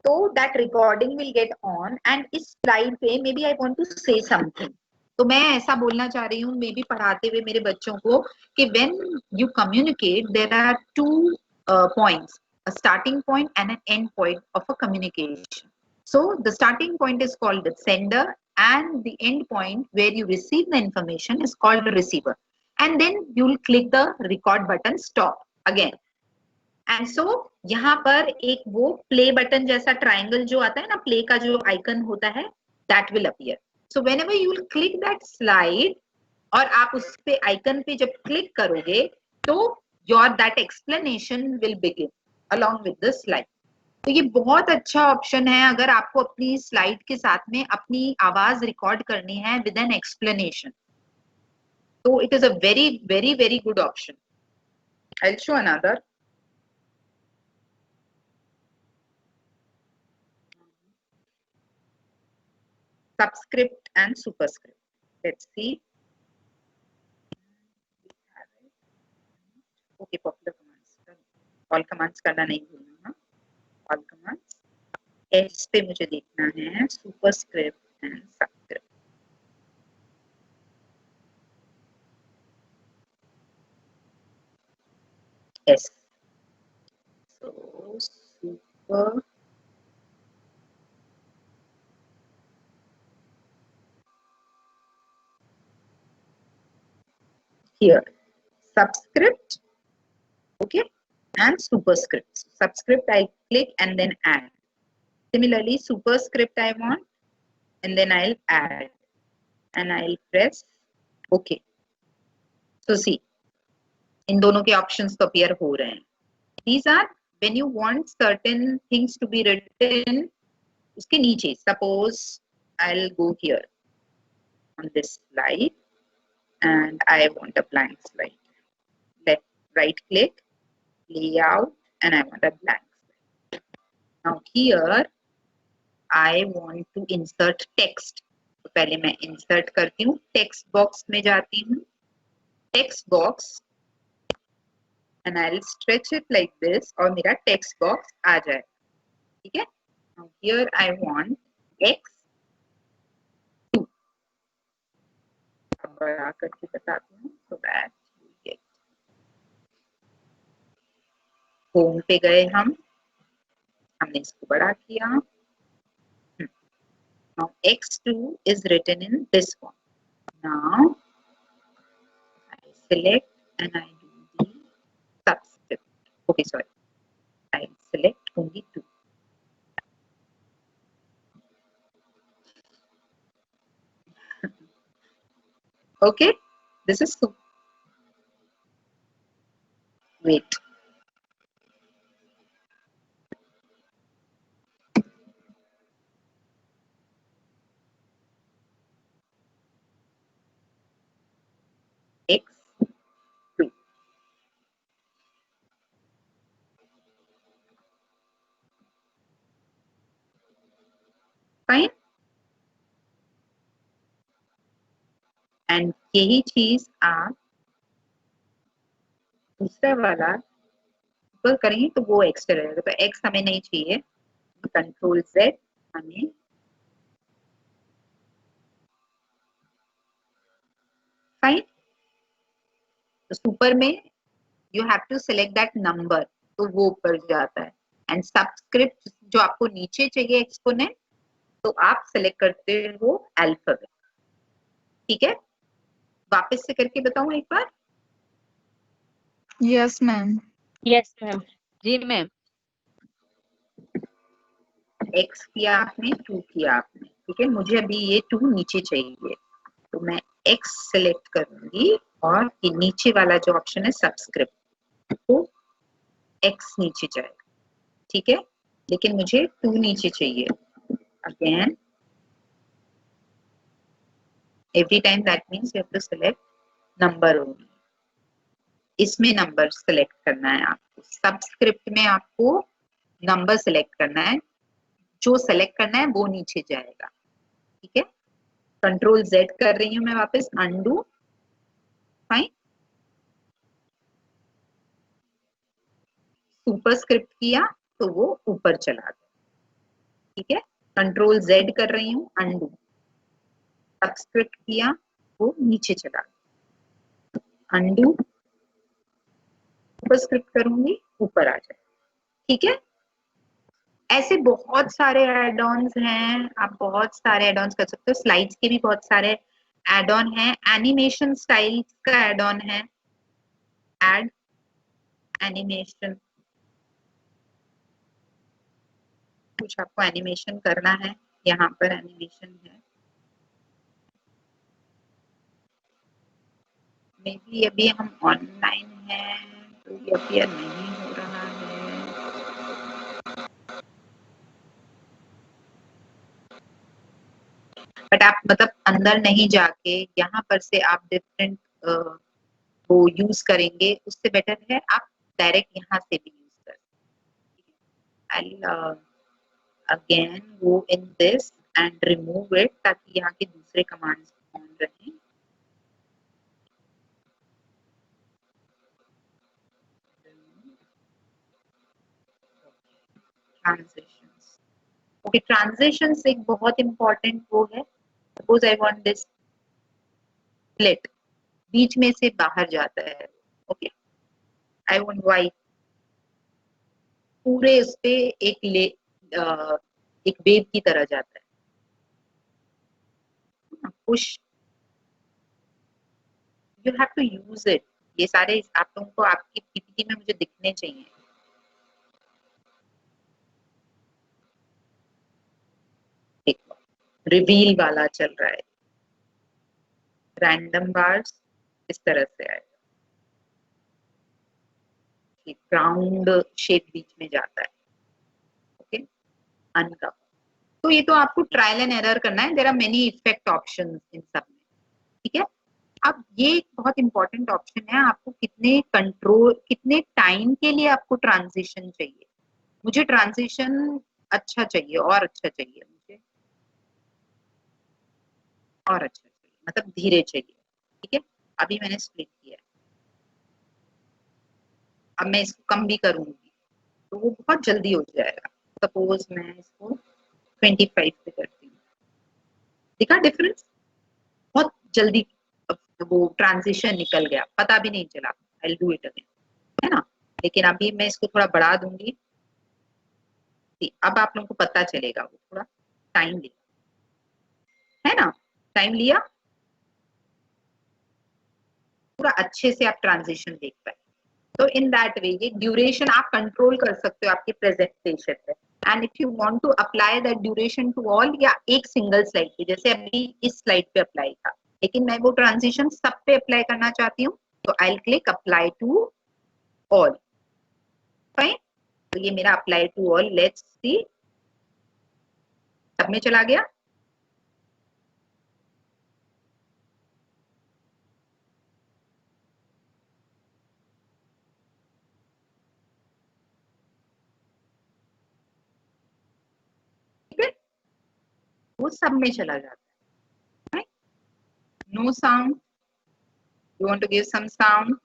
तो that recording will get on and इस slide पे maybe I want to say something. तो मैं ऐसा बोलना चाह रही हूँ मे बी पढ़ाते हुए मेरे बच्चों को कि when you communicate there are two points, a starting point and an end point of a communication. So the starting point is called the sender and the end point where you receive the information is called the receiver. And then you will click the record button stop again. And so यहाँ पर एक वो play button जैसा triangle जो आता है ना, play का जो icon होता है, that will appear. So whenever you will click that slide और आप उस पे icon पे जब click करोगे तो that explanation will begin along with the slide. तो ये बहुत अच्छा ऑप्शन है अगर आपको अपनी स्लाइड के साथ में अपनी आवाज रिकॉर्ड करनी है विद एन एक्सप्लेनेशन. तो it is a very very very good option. I will show another. Subscript and superscript. Let's see. Okay, popular commands. All commands करना नहीं भूलना. All commands. एस पे मुझे देखना है superscript and subscript. S. So super here subscript, okay, and superscript. Subscript I click and then add. Similarly superscript I want and then I'll add and I'll press okay. So see, इन दोनों के options तो appear हो रहे हैं. These are when you want certain things to be written. उसके नीचे suppose I'll go here on this slide and I want a blank slide. Right click, layout, and I want a blank slide. Now here I want to insert text. तो पहले मैं insert करती हूँ, text box में जाती हूँ, text box, and I'll stretch it like this और मेरा text box आ जाए. ठीक है? Now here I want X2. बड़ा करके बताती हूँ so that you get. Home पे गए हमने इसको बड़ा किया. Now X2 is written in this form. Now I select and I do the subscript. Okay, sorry. I select only 2. Okay, this is super. Wait. X2. Fine. And यही चीज आप दूसरा वाला ऊपर करेंगे तो वो एक्स्ट्रा रहेगा. तो X हमें नहीं चाहिए. Control Z हमें फाइन. तो सुपर में you have to select that number, तो वो ऊपर जाता है. एंड सबस्क्रिप्ट जो आपको नीचे चाहिए एक्सपोनेंट, तो आप सेलेक्ट करते हो अल्फाबेट. ठीक है? वापस से करके बताऊं एक बार. Yes ma'am. Yes ma'am. जी मैम. एक्स किया आपने, 2 किया आपने. ठीक है, मुझे अभी ये 2 नीचे चाहिए, तो मैं एक्स सेलेक्ट करूंगी और ये नीचे वाला जो ऑप्शन है सब्सक्रिप्ट, तो एक्स नीचे जाएगा. ठीक है, लेकिन मुझे 2 नीचे चाहिए. Again every time that means you have to select number only. इसमें नंबर सेलेक्ट करना है आपको. सबस्क्रिप्ट में आपको नंबर सेलेक्ट करना है. जो सेलेक्ट करना है वो नीचे जाएगा. ठीक है, कंट्रोल Z कर रही हूं मैं वापस. अंडू. फाइन. सुपरस्क्रिप्ट किया तो वो ऊपर चला गया. ठीक है, कंट्रोल Z कर रही हूँ. अंडू. सबस्क्रिप्ट किया वो नीचे चला गया. अंडू. सुपरस्क्रिप्ट करूंगी ऊपर आ जाए. ठीक है, ऐसे बहुत सारे एड ऑन्स हैं, आप बहुत सारे एड ऑन्स कर सकते हो। स्लाइड्स के भी बहुत सारे एड ऑन है। एनिमेशन स्टाइल का एड ऑन है, एड एनिमेशन। कुछ आपको एनिमेशन करना है, यहाँ पर एनिमेशन है। मे बी अभी हम ऑनलाइन हैं तो ये अपीयर नहीं हो रहा है। बट आप मतलब अंदर नहीं जाके यहाँ पर से आप डिफरेंट वो यूज करेंगे, उससे बेटर है आप डायरेक्ट यहाँ से भी यूज कर सकते हैं। Again go in this and remove it, ताकि यहाँ के दूसरे कमांड्स ऑन रहें। ट्रांजिशंस, ओके, ट्रांजिशंस एक बहुत इंपॉर्टेंट वो है। Suppose I want this split, बीच में से बाहर जाता है, ओके, आई वांट वाइट, पूरे उस पे एक वेव की तरह जाता है। Push, you have to use it. ये सारे आप लोगों को आपकी पीपीटी में मुझे दिखने चाहिए। देखो, रिवील वाला चल रहा है, रैंडम बार्स इस तरह से आएगा, राउंड शेप बीच में जाता है, ओके, अनकवर। तो ये तो आपको ट्रायल एंड एरर करना है। There are many effect options इन सब में, ठीक है। अब ये एक बहुत इंपॉर्टेंट ऑप्शन है, आपको कितने टाइम के लिए आपको ट्रांजिशन चाहिए। मुझे ट्रांजिशन अच्छा चाहिए, और अच्छा चाहिए मुझे, और अच्छा चाहिए, मतलब धीरे चाहिए, ठीक है। अभी मैंने स्प्लिट किया है, अब मैं इसको कम भी करूंगी तो वो बहुत जल्दी हो जाएगा। सपोज मैं इसको 25 पे करती हूँ, दिखा डिफरेंस, बहुत जल्दी वो ट्रांजिशन निकल गया, पता भी नहीं चला। I will do it again, है ना। लेकिन अभी मैं इसको थोड़ा बढ़ा दूंगी, अब आप लोगों को पता चलेगा। वो थोड़ा टाइम लिया, है ना, टाइम लिया, पूरा अच्छे से आप ट्रांजिशन देख पाए। तो इन दैट वे ये ड्यूरेशन आप कंट्रोल कर सकते हो आपके प्रेजेंटेशन पे। And if you want to apply that duration to all, या एक सिंगल स्लाइड पे, जैसे अभी इस स्लाइड पे अप्लाई था, लेकिन मैं वो ट्रांजिशन सब पे अप्लाई करना चाहती हूँ, तो I will click apply to all, fine. तो ये मेरा apply to all, let's see, सब में चला गया। ठीक है, वो सब में चला जाता है। No sound, you want to give some sound,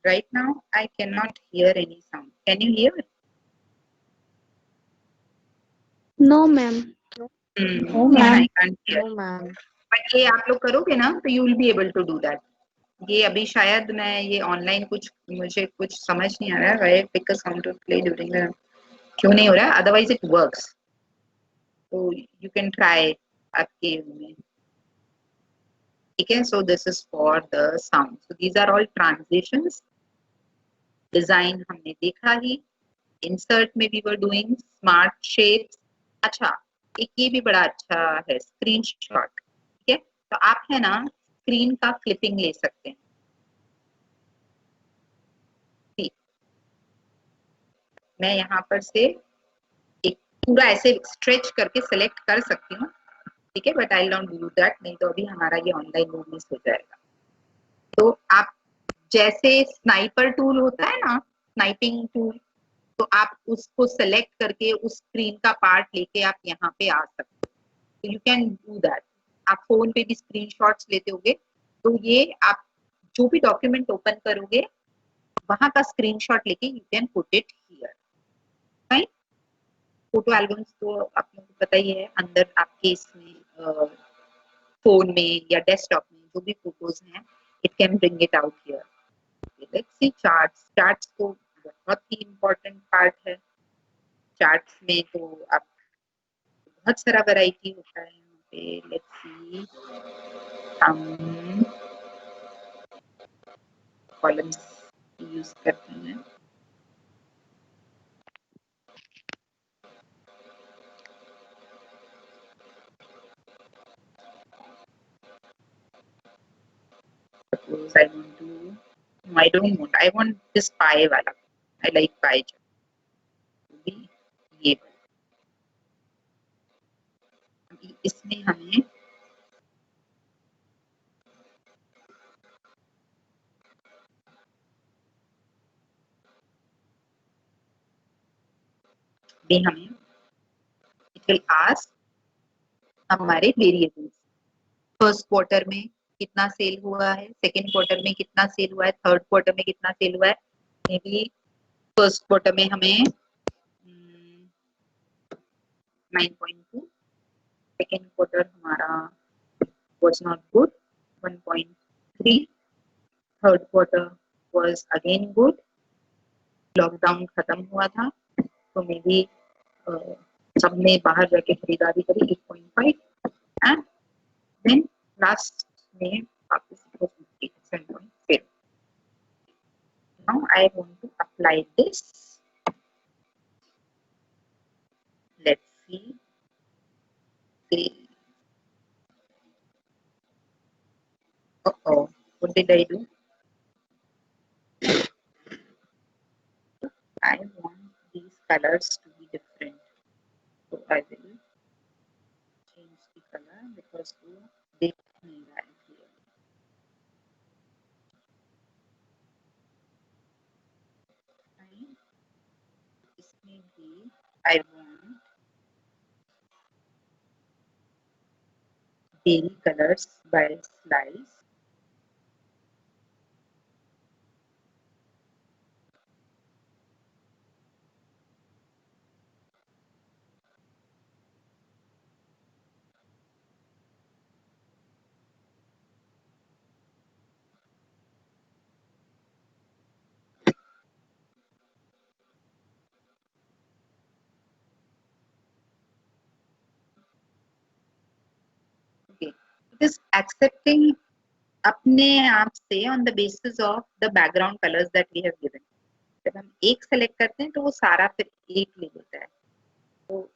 right now I cannot hear any sound. Can you hear? No, ma'am. Even I can't hear. But ये आप लोग करोगे ना तो you will be able to do that. ये अभी शायद मैं ये ऑनलाइन मुझे कुछ समझ नहीं आ रहा है। Why pick a sound to play during the, क्यों नहीं हो रहा है? Otherwise it works. So you can try आपके में, ठीक है। So this is for the sound. So these are all transitions. Design हमने देखा ही, इंसर्ट में भी वर डूइंग स्मार्ट शेप्स। अच्छा, एक ये भी बड़ा अच्छा है, स्क्रीनशॉट, ठीक है। तो आप है ना स्क्रीन का क्लिपिंग ले सकते हैं, ठीक। मैं यहाँ पर से एक पूरा ऐसे स्ट्रेच करके सिलेक्ट कर सकती हूँ, ठीक है, but I will not do that, नहीं तो अभी हमारा ये ऑनलाइन वो मिस हो जाएगा। तो आप जैसे स्नाइपर टूल होता है ना, स्नाइपिंग टूल, तो आप उसको सेलेक्ट करके उस स्क्रीन का पार्ट लेके आप यहाँ पे आ सकते हो। You can do that. आप फोन पे भी स्क्रीनशॉट्स लेते होगे, तो ये आप जो भी डॉक्यूमेंट ओपन करोगे वहां का स्क्रीनशॉट लेके you can put it here, right. Photo albums तो आप लोगों को पता ही है, अंदर आपके इसमें फोन में या डेस्कटॉप में जो भी फोटोज हैं, it can bring it out here. Let's see charts. Charts तो बहुत ही इम्पोर्टेंट पार्ट है। चार्ट्स में तो आप बहुत सारा वैरायटी होता है यहाँ पे। लेट्स सी, हम कॉलम्स यूज करते हैं। Suppose I want to, no, I don't want, I want this pie वाला, I like pie chart, भी ये वाला। इसमें हमें इट विल आस्क हमारे वेरिएबल्स, फर्स्ट क्वार्टर में कितना सेल हुआ है, सेकेंड क्वार्टर में कितना सेल हुआ है, थर्ड क्वार्टर में कितना सेल हुआ है। मे बी फर्स्ट क्वार्टर में हमें 9.2, सेकेंड क्वार्टर हमारा was not good, 1.3, third quarter was again good, lockdown खत्म हुआ था तो मे बी सबने बाहर जाके खरीदारी करी 8.5, एंड देन लास्ट में वापस 7.0. Now I want to apply this. Let's see. Uh-oh, what did I do? I want these colors to be different, so I will change the color because they नहीं रहा है clear. इसमें भी I want daily colors by slice. Okay, it is accepting अपने आप से on the basis of the background colors that we have given. जब हम एक सेलेक्ट करते हैं तो वो सारा फिर एक ले लेता है। तो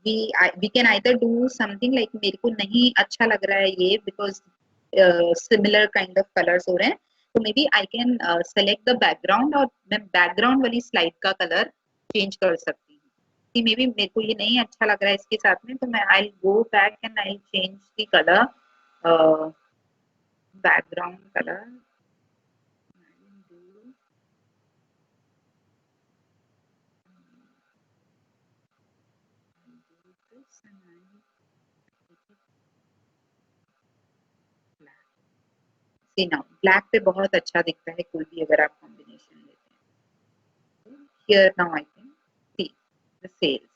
we can either do something like मेरे को नहीं अच्छा लग रहा है ये because similar kind of colors हो रहे हैं, तो maybe I can select the background और मैं बैकग्राउंड वाली स्लाइड का कलर चेंज कर सकती हूँ कि मे बी मेरे को ये नहीं अच्छा लग रहा है इसके साथ में, तो मैं I go back and I change the colour, background color. See now, black पे बहुत अच्छा दिखता है कोई भी अगर आप कॉम्बिनेशन लेते हैं। Here now I can see the sales.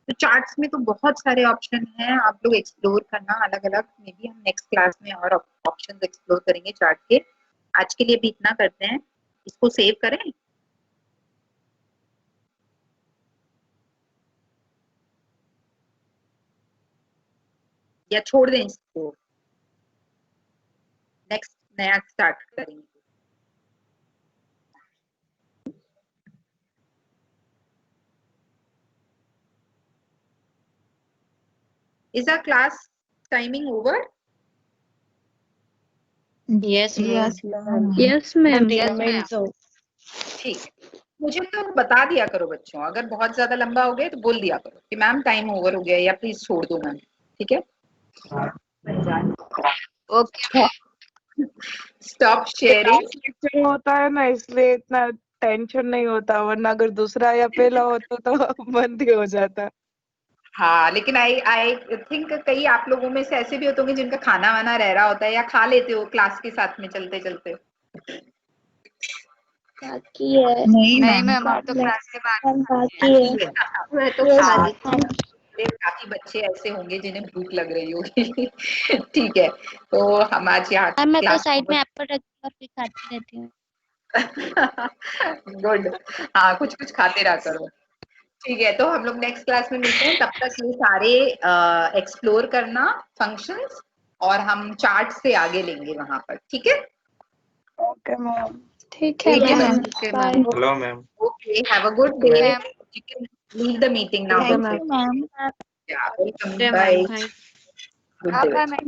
तो चार्ट्स में तो बहुत सारे ऑप्शन हैं, आप लोग एक्सप्लोर करना अलग अलग। मे बी हम नेक्स्ट क्लास में और ऑप्शंस एक्सप्लोर करेंगे चार्ट के। आज के लिए भी इतना करते हैं, इसको सेव करें। या छोड़ दें इसको, नेक्स्ट नया स्टार्ट करेंगे। Is our class timing over? Yes, ma'am. Yes, ma'am. Yes, ma'am. ठीक है, मुझे तो बता दिया करो बच्चों, अगर बहुत ज्यादा लंबा हो गया तो बोल दिया करो कि मैम टाइम ओवर हो गया या प्लीज छोड़ दो मैम, ठीक है। Okay. Stop sharing. लेक्चर होता है ना इसलिए इतना टेंशन नहीं होता, वरना अगर दूसरा या पहला होता तो बंद ही हो जाता। हाँ, लेकिन आई थिंक कई आप लोगों में से ऐसे भी होते होंगे जिनका खाना वाना रह रहा होता है, या खा लेते हो क्लास के साथ में चलते चलते। बाकी है। नहीं नहीं मैम, मैम, हम तो क्लास के बाद बाकी है। मैं तो ये खा बात लेती है। हूँ। काफी बच्चे ऐसे होंगे जिन्हें भूख लग रही होगी। ठीक है, तो हम आज यहाँ मैं तो क्लास साइड में एप्पल रख कर फिर खाती रहती हूँ। गुड। हाँ, कुछ कुछ खाते रहा करो। ठीक है, तो हम लोग नेक्स्ट क्लास में मिलते हैं। तब तक ये सारे एक्सप्लोर करना फंक्शंस, और हम चार्ट से आगे लेंगे वहां पर। ठीक है, ओके मैम। ठीक है ठीक है ma'am, okay bye. Ma'am. Hello ma'am. Okay, have a good day. Ma'am, you can leave the meeting now. Okay thank ma'am. You ma'am. Welcome, okay bye, ma'am, thank good आप day. Ma'am.